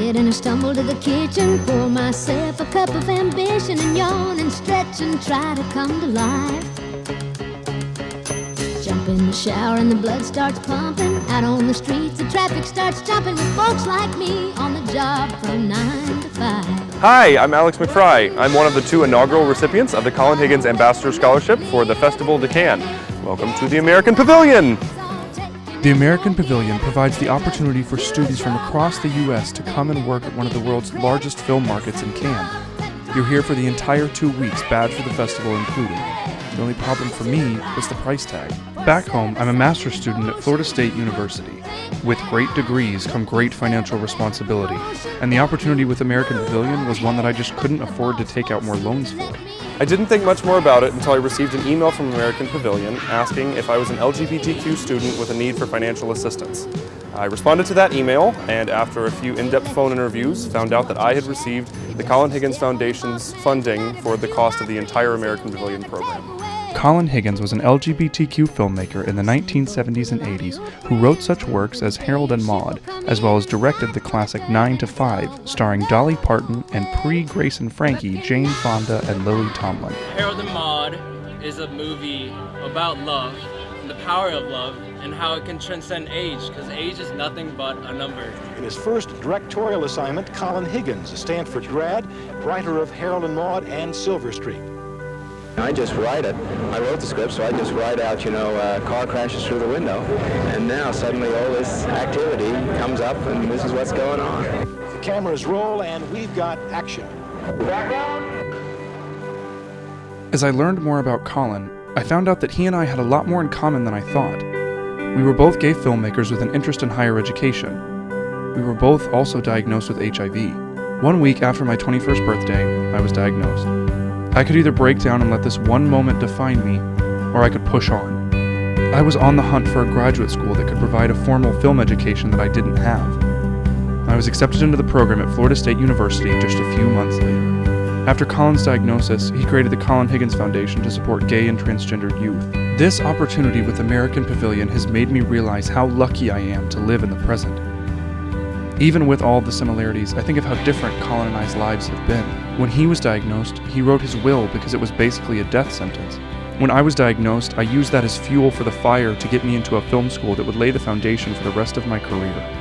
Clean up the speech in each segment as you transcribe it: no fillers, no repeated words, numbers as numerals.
bed and I stumble to the kitchen, pour myself a cup of ambition and yawn and stretch and try to come to life. Jump in the shower and the blood starts pumping. Out on the streets, the traffic starts jumping with folks like me on the job from 9 to 5. Hi, I'm Alex McFry. I'm one of the 2 inaugural recipients of the Colin Higgins Ambassador Scholarship for the Festival de Cannes. Welcome to the American Pavilion! The American Pavilion provides the opportunity for students from across the U.S. to come and work at one of the world's largest film markets in Cannes. You're here for the entire 2 weeks, badge for the festival included. The only problem for me was the price tag. Back home, I'm a master's student at Florida State University. With great degrees come great financial responsibility, and the opportunity with American Pavilion was one that I just couldn't afford to take out more loans for. I didn't think much more about it until I received an email from American Pavilion asking if I was an LGBTQ student with a need for financial assistance. I responded to that email, and after a few in-depth phone interviews, found out that I had received the Colin Higgins Foundation's funding for the cost of the entire American Pavilion program. Colin Higgins was an LGBTQ filmmaker in the 1970s and 80s who wrote such works as Harold and Maude, as well as directed the classic 9 to 5, starring Dolly Parton and pre-Grace and Frankie, Jane Fonda and Lily Tomlin. Harold and Maude is a movie about love, and the power of love, and how it can transcend age, because age is nothing but a number. In his first directorial assignment, Colin Higgins, a Stanford grad, writer of Harold and Maude and Silver Street. I just write it. I wrote the script, so I just write out, car crashes through the window. And now suddenly all this activity comes up and this is what's going on. The cameras roll and we've got action. As I learned more about Colin, I found out that he and I had a lot more in common than I thought. We were both gay filmmakers with an interest in higher education. We were both also diagnosed with HIV. 1 week after my 21st birthday, I was diagnosed. I could either break down and let this one moment define me, or I could push on. I was on the hunt for a graduate school that could provide a formal film education that I didn't have. I was accepted into the program at Florida State University just a few months later. After Colin's diagnosis, he created the Colin Higgins Foundation to support gay and transgendered youth. This opportunity with American Pavilion has made me realize how lucky I am to live in the present. Even with all the similarities, I think of how different Colin and I's lives have been. When he was diagnosed, he wrote his will because it was basically a death sentence. When I was diagnosed, I used that as fuel for the fire to get me into a film school that would lay the foundation for the rest of my career.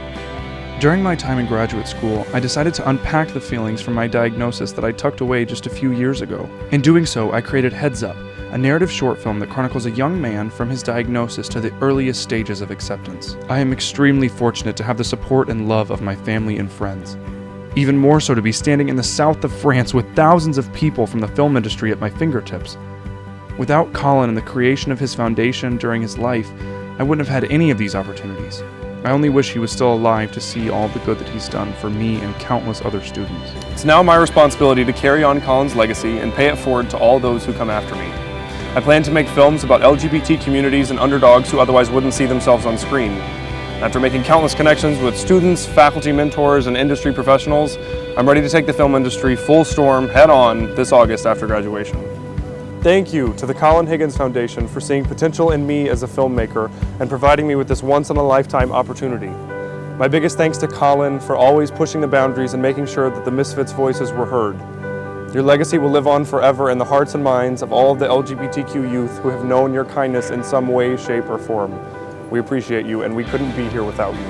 During my time in graduate school, I decided to unpack the feelings from my diagnosis that I tucked away just a few years ago. In doing so, I created Heads Up, a narrative short film that chronicles a young man from his diagnosis to the earliest stages of acceptance. I am extremely fortunate to have the support and love of my family and friends. Even more so to be standing in the south of France with thousands of people from the film industry at my fingertips. Without Colin and the creation of his foundation during his life, I wouldn't have had any of these opportunities. I only wish he was still alive to see all the good that he's done for me and countless other students. It's now my responsibility to carry on Colin's legacy and pay it forward to all those who come after me. I plan to make films about LGBT communities and underdogs who otherwise wouldn't see themselves on screen. After making countless connections with students, faculty, mentors, and industry professionals, I'm ready to take the film industry full storm, head on, this August after graduation. Thank you to the Colin Higgins Foundation for seeing potential in me as a filmmaker and providing me with this once-in-a-lifetime opportunity. My biggest thanks to Colin for always pushing the boundaries and making sure that the misfits' voices were heard. Your legacy will live on forever in the hearts and minds of all of the LGBTQ youth who have known your kindness in some way, shape, or form. We appreciate you, and we couldn't be here without you.